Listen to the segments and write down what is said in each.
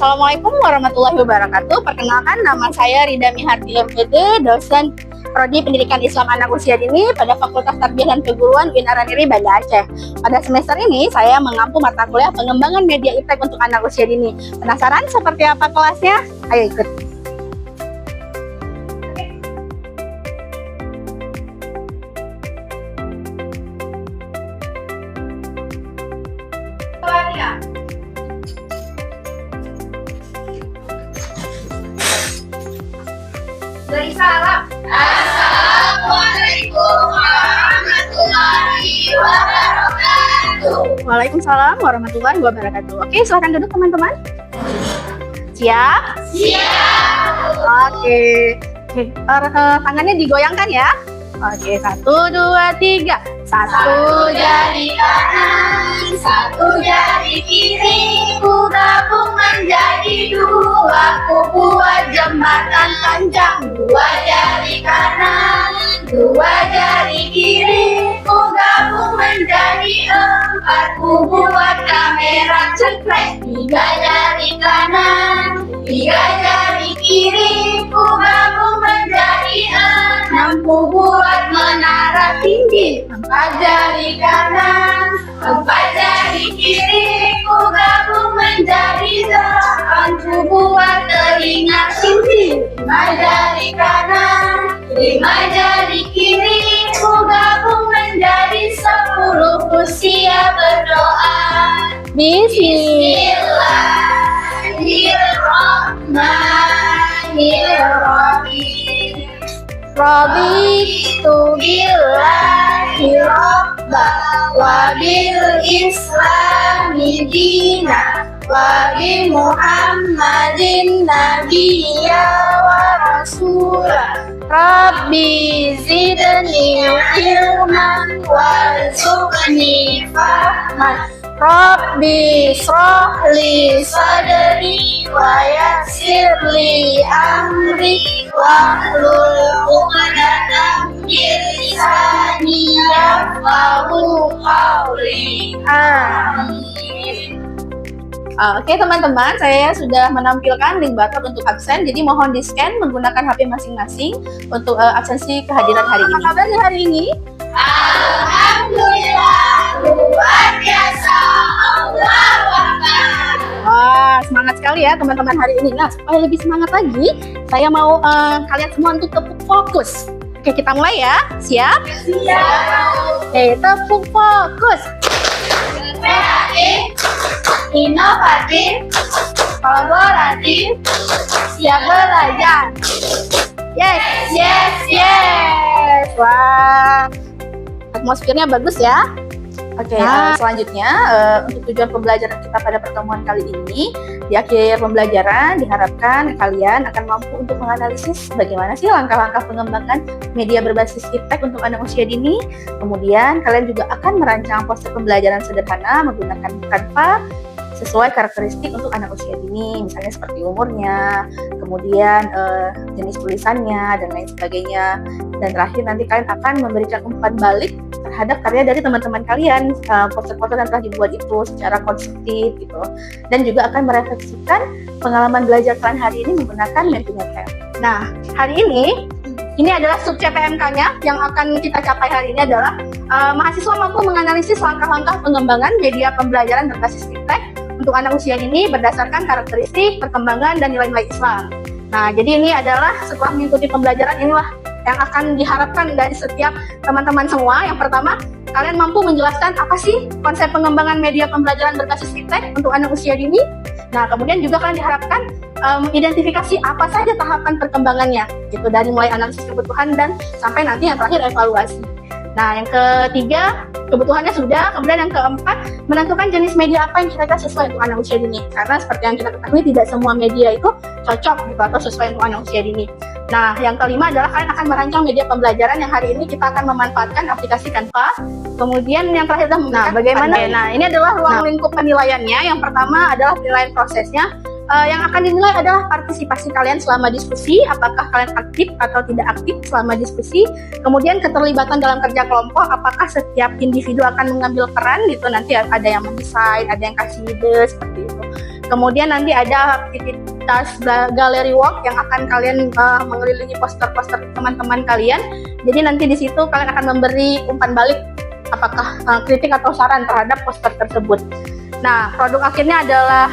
Assalamualaikum warahmatullahi wabarakatuh. Perkenalkan, nama saya Rida Miharti MPD, dosen Prodi Pendidikan Islam Anak Usia Dini pada Fakultas Tarbiyah dan Keguruan UIN Araniri, Banda Aceh. Pada semester ini, saya mengampu mata kuliah pengembangan media iptek untuk anak usia dini. Penasaran seperti apa kelasnya? Ayo ikut. Dari salam. Assalamualaikum warahmatullahi wabarakatuh. Waalaikumsalam warahmatullahi wabarakatuh. Oke, silahkan duduk teman-teman. Siap? Siap. Oke. Tangannya digoyangkan ya. Oke, 1, 2, 3. Satu jari kanan, satu jari kiri, ku gabung menjadi dua, ku buat jembatan panjang. Dua jari kanan, dua jari kiri, ku gabung menjadi empat, ku buat kamera cekrek. Tiga jari kanan, tiga jari kiri, ku gabung menjadi enam, ku buat menara tinggi. Empat jari kanan, empat jari kiri, ku gabung menjadi delapan, ku buat telinga tinggi. Lima jari kanan, lima jari kiri, ku gabung menjadi 10, ku siap berdoa. Bismillahirrahmanirrahim. Raditu billahi robba wa bil islami dina wa bi Muhammadin nabiyya wa rasula. Rabbi zidni ilman warzuqni fahman. Rabbi shrahli sadri wa yassirli amri wahlul 'uqdatam min lisani yafqahu qawli. Amin. Oke teman-teman, saya sudah menampilkan link barcode untuk absen, jadi mohon di-scan menggunakan HP masing-masing untuk absensi kehadiran hari ini. Apa kabar di hari ini? Alhamdulillah, luar biasa, Allah Akbar. Wah, semangat sekali ya teman-teman hari ini. Nah, supaya lebih semangat lagi, saya mau kalian semua untuk tepuk fokus. Oke, kita mulai ya. Siap? Siap. Oke, tepuk fokus. Kreatif, inovatif, kolaboratif, siap belajar. Yes! Yes, yes. Wah, atmosfernya bagus ya. Oke, selanjutnya untuk tujuan pembelajaran kita pada pertemuan kali ini, di akhir pembelajaran diharapkan kalian akan mampu untuk menganalisis bagaimana sih langkah-langkah pengembangan media berbasis iptek untuk anak usia dini. Kemudian kalian juga akan merancang poster pembelajaran sederhana menggunakan Canva sesuai karakteristik untuk anak usia dini, misalnya seperti umurnya, kemudian jenis tulisannya, dan lain sebagainya. Dan terakhir nanti kalian akan memberikan umpan balik terhadap karya dari teman-teman kalian, poster-poster yang telah dibuat itu secara konstruktif gitu. Dan juga akan merefleksikan pengalaman belajar kalian hari ini menggunakan Mentimeter. Nah, hari ini adalah sub CPMK-nya yang akan kita capai hari ini adalah mahasiswa mampu menganalisis langkah-langkah pengembangan media pembelajaran berbasis iptek untuk anak usia dini berdasarkan karakteristik, perkembangan, dan nilai-nilai Islam. Nah, jadi ini adalah setelah mengikuti pembelajaran inilah yang akan diharapkan dari setiap teman-teman semua. Yang pertama, kalian mampu menjelaskan apa sih konsep pengembangan media pembelajaran berbasis iptek untuk anak usia dini. Nah, kemudian juga kalian diharapkan identifikasi apa saja tahapan perkembangannya, gitu, dari mulai analisis kebutuhan dan sampai nanti yang terakhir evaluasi. Nah, yang ketiga, kebutuhannya sudah. Kemudian yang keempat, menentukan jenis media apa yang kira-kira sesuai untuk anak usia dini. Karena seperti yang kita ketahui, tidak semua media itu cocok gitu atau sesuai untuk anak usia dini. Nah, yang kelima adalah kalian akan merancang media pembelajaran yang hari ini kita akan memanfaatkan aplikasi Canva. Kemudian yang terakhir adalah bagaimana? Nah, ini adalah ruang lingkup penilaiannya. Yang pertama adalah penilaian prosesnya. Yang akan dinilai adalah partisipasi kalian selama diskusi, apakah kalian aktif atau tidak aktif selama diskusi. Kemudian keterlibatan dalam kerja kelompok, apakah setiap individu akan mengambil peran gitu, nanti ada yang mendesain, ada yang kasih ide, seperti itu. Kemudian nanti ada aktivitas gallery walk yang akan kalian mengelilingi poster-poster teman-teman kalian. Jadi nanti di situ kalian akan memberi umpan balik apakah kritik atau saran terhadap poster tersebut. Nah, produk akhirnya adalah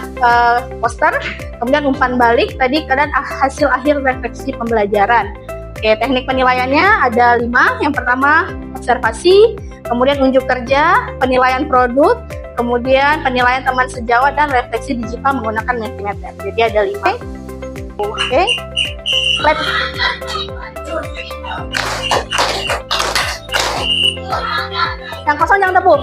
poster, kemudian umpan balik. Tadi kalian hasil akhir refleksi pembelajaran. Oke, teknik penilaiannya ada 5. Yang pertama observasi, kemudian unjuk kerja, penilaian produk, kemudian penilaian teman sejawat, dan refleksi digital menggunakan Mentimeter. Jadi ada 5. Oke. Let's. Yang kosong jangan tepuk.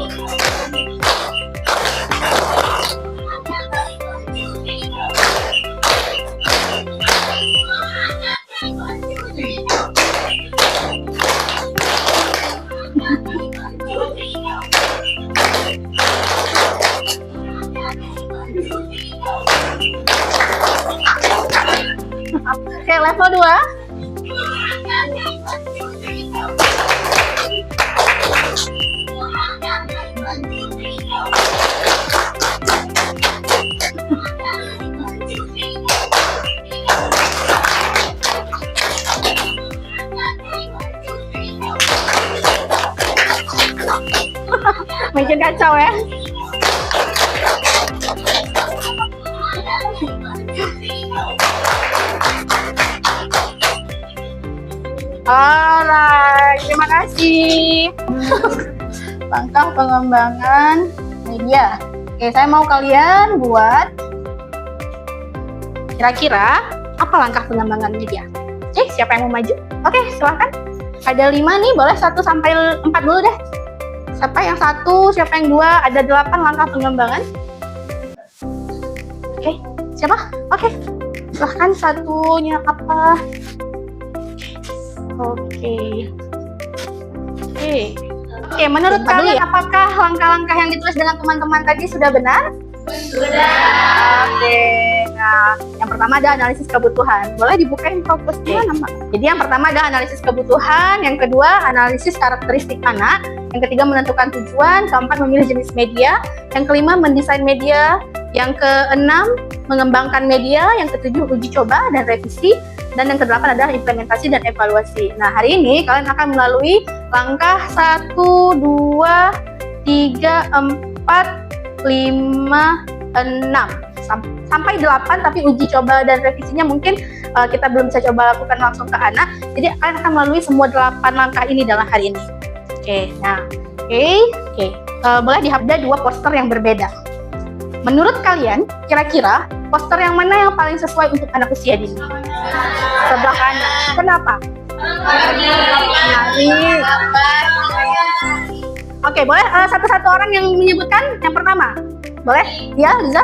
Oke, level 2. Makin kacau ya. Alright, terima kasih. Langkah pengembangan media. Oke, saya mau kalian buat kira-kira apa langkah pengembangan media. Oke, siapa yang mau maju? Oke, silahkan. Ada 5 nih, boleh 1 sampai 4 dulu deh. Siapa yang 1, siapa yang 2, ada 8 langkah pengembangan. Oke, siapa? Oke, silahkan satunya apa? Oke, menurut kalian apakah langkah-langkah yang ditulis dengan teman-teman tadi sudah benar? Sudah. Oke, nah yang pertama ada analisis kebutuhan. Boleh dibukain fokusnya nama? Jadi yang pertama ada analisis kebutuhan, yang kedua analisis karakteristik anak, yang ketiga menentukan tujuan, keempat memilih jenis media, yang kelima mendesain media, yang keenam mengembangkan media, yang ketujuh uji coba dan revisi, dan yang kedelapan adalah implementasi dan evaluasi. Nah, hari ini kalian akan melalui langkah 1, 2, 3, 4, 5, 6 sampai 8, tapi uji coba dan revisinya mungkin kita belum bisa coba lakukan langsung ke anak. Jadi kalian akan melalui semua 8 langkah ini dalam hari ini. Boleh ada 2 poster yang berbeda. Menurut kalian, kira-kira poster yang mana yang paling sesuai untuk anak usia dini? Sebelah kanan. Kenapa? Oke, boleh satu-satu orang yang menyebutkan yang pertama. Boleh? Ya, Liza?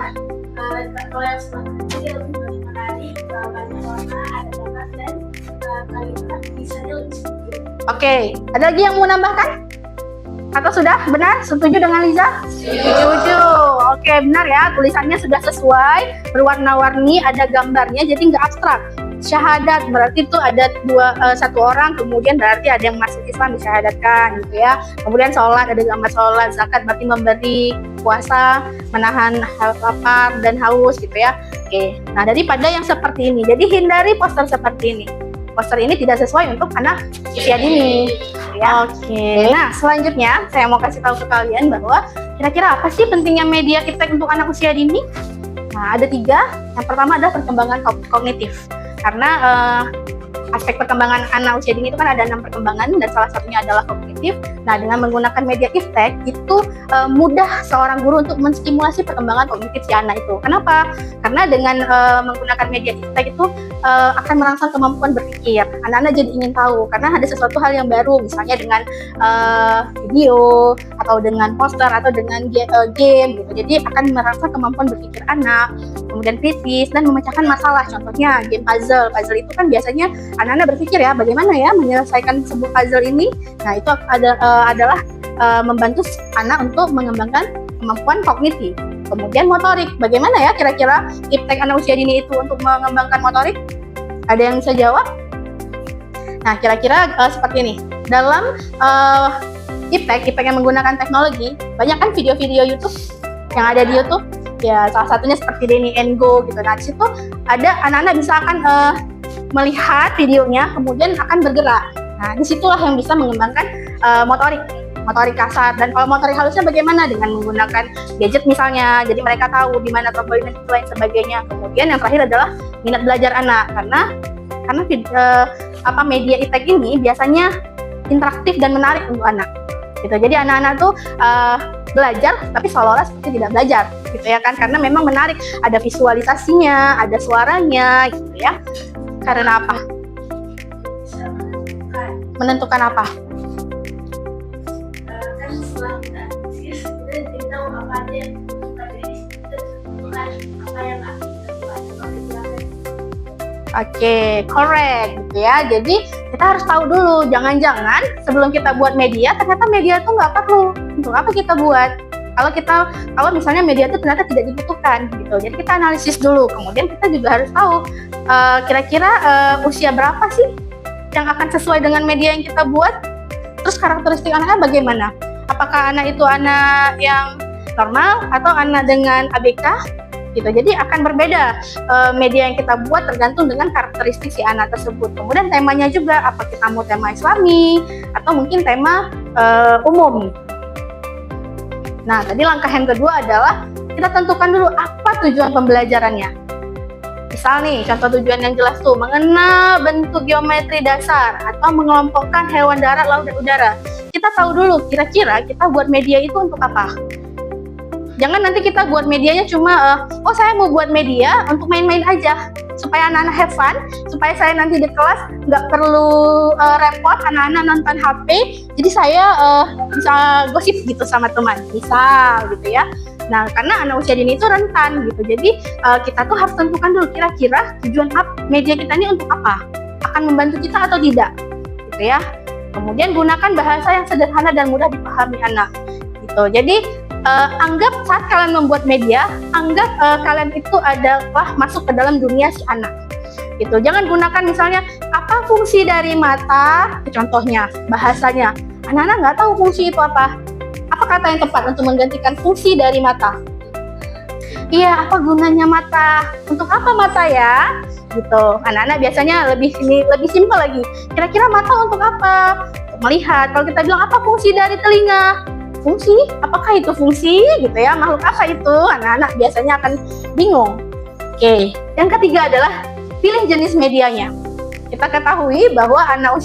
Kalau yang sebelah kanan lebih menarik, banyak warna, ada gambar, dan desainnya lebih sedikit. Oke, ada lagi yang mau nambahkan? Atau sudah benar? Setuju dengan Liza? Setuju. Oke, benar ya. Tulisannya sudah sesuai, berwarna-warni, ada gambarnya, jadi nggak abstrak. Syahadat berarti itu ada satu orang, kemudian berarti ada yang masuk Islam disyahadatkan gitu ya. Kemudian sholat, ada gambar sholat. Zakat berarti memberi, puasa menahan lapar dan haus gitu ya. Oke, nah daripada yang seperti ini, jadi hindari poster seperti ini. Poster ini tidak sesuai untuk anak usia dini ya. Oke, nah selanjutnya saya mau kasih tahu ke kalian bahwa kira-kira apa sih pentingnya media iptek untuk anak usia dini. Nah, ada 3. Yang pertama adalah perkembangan kognitif. Karena aspek perkembangan anak usia dini itu kan ada 6 perkembangan, dan salah satunya adalah kognitif. Nah, dengan menggunakan media iptek itu mudah seorang guru untuk menstimulasi perkembangan kognitif si anak itu. Kenapa? Karena dengan menggunakan media iptek itu akan merangsang kemampuan berpikir. Anak-anak jadi ingin tahu karena ada sesuatu hal yang baru, misalnya dengan video atau dengan poster atau dengan game gitu. Jadi akan merangsang kemampuan berpikir anak, kemudian kritis dan memecahkan masalah. Contohnya game puzzle. Puzzle itu kan biasanya anak-anak berpikir ya, bagaimana ya menyelesaikan sebuah puzzle ini. Nah, itu adalah membantu anak untuk mengembangkan kemampuan kognitif. Kemudian motorik, bagaimana ya kira-kira iptek anak usia dini itu untuk mengembangkan motorik? Ada yang bisa jawab? Nah, kira-kira seperti ini. Dalam iptek yang menggunakan teknologi, banyak kan video-video YouTube yang ada di YouTube. Ya, salah satunya seperti Denny and Go gitu. Nah, di situ ada anak-anak bisa akan melihat videonya, kemudian akan bergerak. Nah, disitulah yang bisa mengembangkan motorik kasar. Dan kalau motorik halusnya bagaimana? Dengan menggunakan gadget misalnya. Jadi mereka tahu di mana tombol ini dan lain sebagainya. Kemudian yang terakhir adalah minat belajar anak, karena media e-tech ini biasanya interaktif dan menarik untuk anak. Gitu. Jadi anak-anak tuh belajar tapi seolah-olah seperti tidak belajar, gitu ya kan? Karena memang menarik, ada visualisasinya, ada suaranya, gitu ya. Karena apa? Bisa Menentukan apa? kan setelah kita analisis kita jadi tahu apa aja yang dibutuhkan dari situ, bukan apa yang akan kita buat. Oke, correct gitu ya. Jadi kita harus tahu dulu, jangan-jangan sebelum kita buat media, ternyata media itu nggak perlu. Untuk apa kita buat? Kalau misalnya media itu ternyata tidak dibutuhkan gitu. Jadi kita analisis dulu. Kemudian kita juga harus tahu kira-kira usia berapa sih yang akan sesuai dengan media yang kita buat. Terus karakteristik anaknya bagaimana? Apakah anak itu anak yang normal atau anak dengan ABK? Gitu. Jadi akan berbeda media yang kita buat tergantung dengan karakteristik si anak tersebut. Kemudian temanya juga, apa kita mau tema Islami atau mungkin tema umum. Nah, tadi langkah yang kedua adalah kita tentukan dulu apa tujuan pembelajarannya. Misal nih, contoh tujuan yang jelas tuh, mengenal bentuk geometri dasar atau mengelompokkan hewan darat, laut, dan udara. Kita tahu dulu kira-kira kita buat media itu untuk apa. Jangan nanti kita buat medianya cuma, saya mau buat media untuk main-main aja, supaya anak-anak have fun, supaya saya nanti di kelas nggak perlu repot anak-anak nonton HP, jadi saya bisa gosip gitu sama teman, misal gitu ya. Nah, karena anak usia dini itu rentan gitu, jadi kita tuh harus tentukan dulu kira-kira tujuan media kita ini untuk apa, akan membantu kita atau tidak, gitu ya. Kemudian gunakan bahasa yang sederhana dan mudah dipahami anak, gitu. Jadi anggap saat kalian membuat media, anggap kalian itu adalah masuk ke dalam dunia si anak. Gitu. Jangan gunakan misalnya apa fungsi dari mata, contohnya bahasanya. Anak-anak nggak tahu fungsi itu apa. Apa kata yang tepat untuk menggantikan fungsi dari mata? Iya, apa gunanya mata? Untuk apa mata ya? Gitu. Anak-anak biasanya lebih simpel lagi. Kira-kira mata untuk apa? Untuk melihat. Kalau kita bilang apa fungsi dari telinga? Fungsi? Apakah itu fungsi? Gitu ya. Makhluk apa itu? Anak-anak biasanya akan bingung. Oke. Yang ketiga adalah pilih jenis medianya. Kita ketahui bahwa anak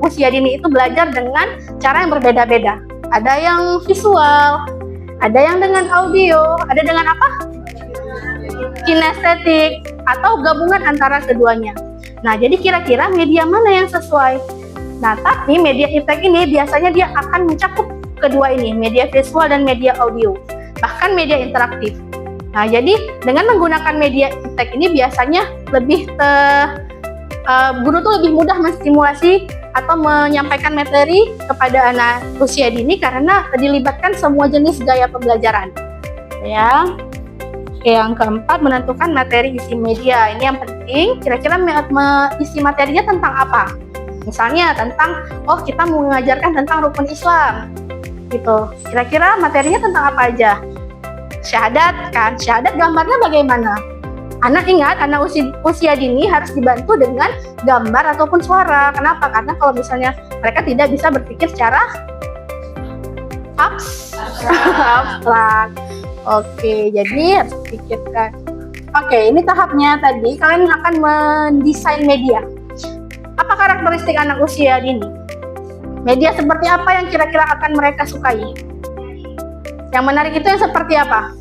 usia dini itu belajar dengan cara yang berbeda-beda. Ada yang visual, ada yang dengan audio, ada dengan apa? Kinestetik, atau gabungan antara keduanya. Nah, jadi kira-kira media mana yang sesuai? Nah, tapi media e-tech ini biasanya dia akan mencakup kedua ini, media visual dan media audio, bahkan media interaktif. Nah, jadi dengan menggunakan media e-tech ini biasanya guru tuh lebih mudah menstimulasi atau menyampaikan materi kepada anak usia dini karena dilibatkan semua jenis gaya pembelajaran. Ya. Oke, yang keempat, menentukan materi isi media. Ini yang penting, kira-kira isi materinya tentang apa? Misalnya tentang, kita mau mengajarkan tentang rukun Islam. Gitu. Kira-kira materinya tentang apa aja? Syahadat kan? Syahadat gambarnya bagaimana? Anak ingat, anak usia dini harus dibantu dengan gambar ataupun suara. Kenapa? Karena kalau misalnya mereka tidak bisa berpikir secara abstrak. Oke, jadi harus dipikirkan. Oke, ini tahapnya tadi. Kalian akan mendesain media. Apa karakteristik anak usia dini? Media seperti apa yang kira-kira akan mereka sukai? Yang menarik itu yang seperti apa?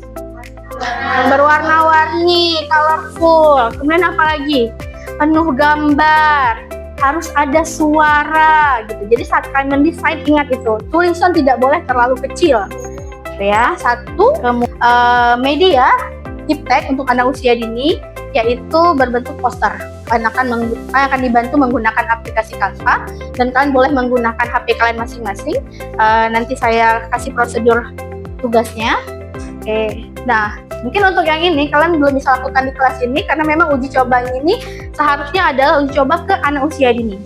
Berwarna-warni, colorful. Kemudian apa lagi? Penuh gambar. Harus ada suara gitu. Jadi saat kalian mendesain, ingat itu, tulisan tidak boleh terlalu kecil. Ya, satu media e-tech untuk anak usia dini yaitu berbentuk poster. Kalian akan dibantu menggunakan aplikasi Canva dan kalian boleh menggunakan HP kalian masing-masing. Nanti saya kasih prosedur tugasnya. Oke. Nah, mungkin untuk yang ini kalian belum bisa lakukan di kelas ini karena memang uji coba ini seharusnya adalah uji coba ke anak usia dini.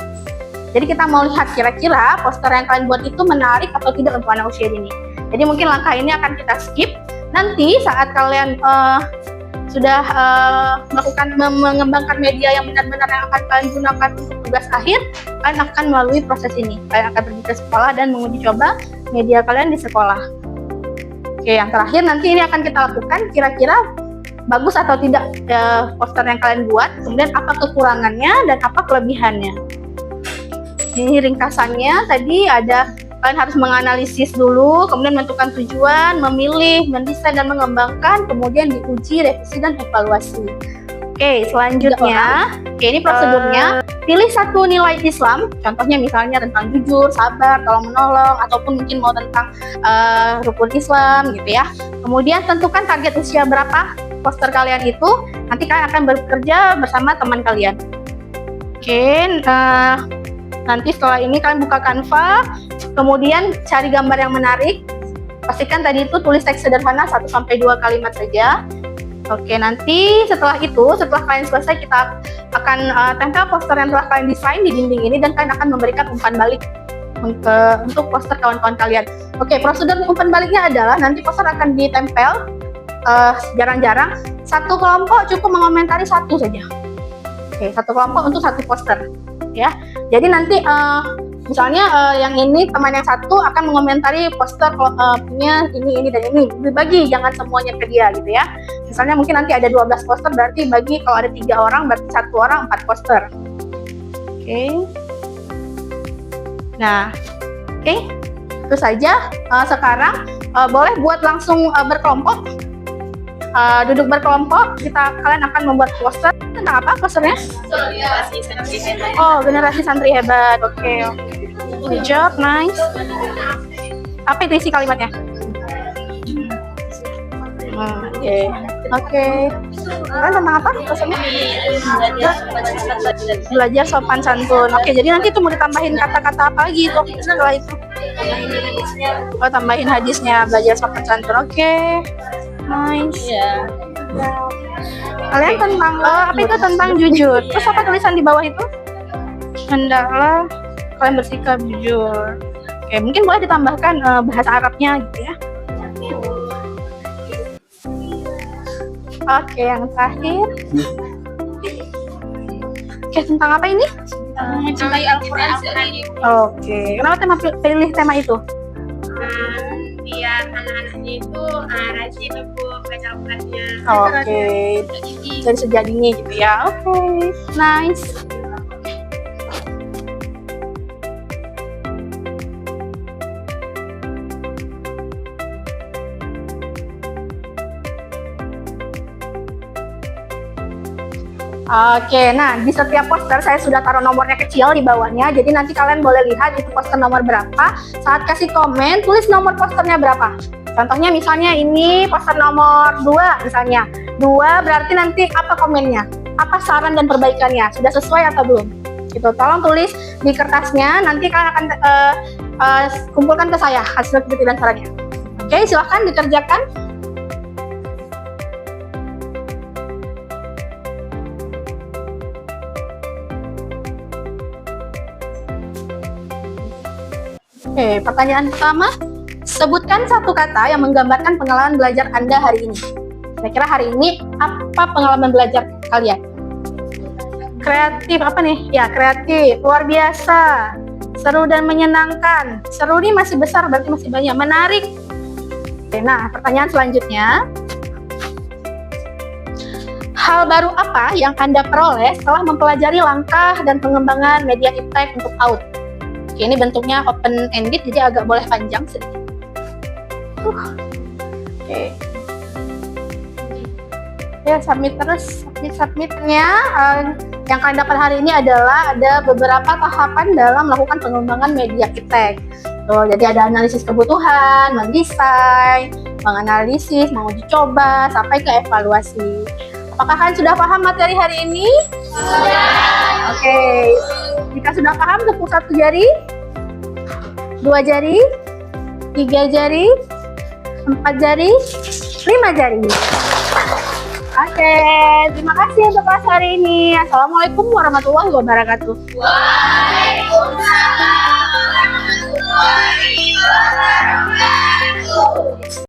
Jadi kita mau lihat kira-kira poster yang kalian buat itu menarik atau tidak untuk anak usia dini. Jadi mungkin langkah ini akan kita skip. nanti saat kalian sudah mengembangkan media yang benar-benar yang akan kalian gunakan untuk tugas akhir, kalian akan melalui proses ini. Kalian akan pergi ke sekolah dan menguji coba media kalian di sekolah. Oke, yang terakhir nanti ini akan kita lakukan, kira-kira bagus atau tidak poster yang kalian buat, kemudian apa kekurangannya dan apa kelebihannya. Ini ringkasannya tadi ada, kalian harus menganalisis dulu, kemudian menentukan tujuan, memilih, mendesain dan mengembangkan, kemudian diuji, revisi dan evaluasi. Oke, selanjutnya, ini prosedurnya. Pilih satu nilai Islam, contohnya misalnya tentang jujur, sabar, tolong menolong, ataupun mungkin mau tentang rukun Islam gitu ya. Kemudian tentukan target usia berapa poster kalian itu, nanti kalian akan bekerja bersama teman kalian. Oke, nanti setelah ini kalian buka Canva, kemudian cari gambar yang menarik. Pastikan tadi itu tulis teks sederhana 1-2 kalimat saja. Oke, nanti setelah kalian selesai, kita akan tempel poster yang telah kalian desain di dinding ini dan kalian akan memberikan umpan balik untuk poster kawan-kawan kalian. Oke, prosedur umpan baliknya adalah nanti poster akan ditempel jarang-jarang. Satu kelompok cukup mengomentari satu saja. Oke, satu kelompok untuk satu poster. Ya, jadi nanti misalnya yang ini teman yang satu akan mengomentari poster punya ini dan ini, dibagi, jangan semuanya ke dia gitu ya. Misalnya mungkin nanti ada 12 poster, berarti bagi kalau ada 3 orang berarti 1 orang 4 poster. Oke. Nah, oke, itu saja. Sekarang boleh buat langsung berkelompok. Duduk berkelompok, kalian akan membuat poster tentang apa posternya? Generasi santri hebat. Oh, generasi santri hebat. Oke. Good job, nice. Apa itu isi kalimatnya? Oke. Kalian tentang apa posternya? Belajar sopan santun. Oke, jadi nanti itu mau ditambahin kata-kata apa lagi itu setelah itu? Oh, tambahin hadisnya, belajar sopan santun. Oke. Nice. Iya. Kalian tentang apa itu tentang jujur. Terus apa tulisan di bawah itu? Hendaklah kalian bersikap jujur. Oke, mungkin boleh ditambahkan bahasa Arabnya gitu ya. Oke, yang terakhir. Oke, tentang apa ini? Mencintai Al-Quran. Oke, kenapa pilih tema itu? Biar anak-anaknya itu rajin untuk baca Al-Qurannya. Oke, dari sejadinya gitu ya. Oke, nice. Oke, nah di setiap poster saya sudah taruh nomornya kecil di bawahnya, jadi nanti kalian boleh lihat itu poster nomor berapa. Saat kasih komen, tulis nomor posternya berapa. Contohnya misalnya ini poster nomor 2 misalnya. 2 berarti nanti apa komennya? Apa saran dan perbaikannya? Sudah sesuai atau belum? Gitu, tolong tulis di kertasnya, nanti kalian akan kumpulkan ke saya hasil kritik dan sarannya. Oke, silahkan dikerjakan. Oke, pertanyaan pertama, sebutkan satu kata yang menggambarkan pengalaman belajar Anda hari ini. Kira-kira hari ini apa pengalaman belajar kalian? Kreatif, apa nih? Ya, kreatif, luar biasa, seru dan menyenangkan. Seru ini masih besar, berarti masih banyak. Menarik. Oke, nah, pertanyaan selanjutnya. Hal baru apa yang Anda peroleh setelah mempelajari langkah dan pengembangan media iptek untuk AUD? Oke, ini bentuknya open ended, jadi agak boleh panjang sedikit. Oke. Ya, submit terus. Submitnya yang kalian dapat hari ini adalah ada beberapa tahapan dalam melakukan pengembangan media iptek. Tuh, jadi ada analisis kebutuhan, mendesain, menganalisis, menguji coba, sampai ke evaluasi. Apakah kalian sudah paham materi hari ini? Sudah. Oke. Jika sudah paham, tepuk 1 jari, 2 jari, 3 jari, 4 jari, 5 jari. Oke, terima kasih untuk kelas hari ini. Assalamualaikum warahmatullahi wabarakatuh. Waalaikumsalam warahmatullahi wabarakatuh.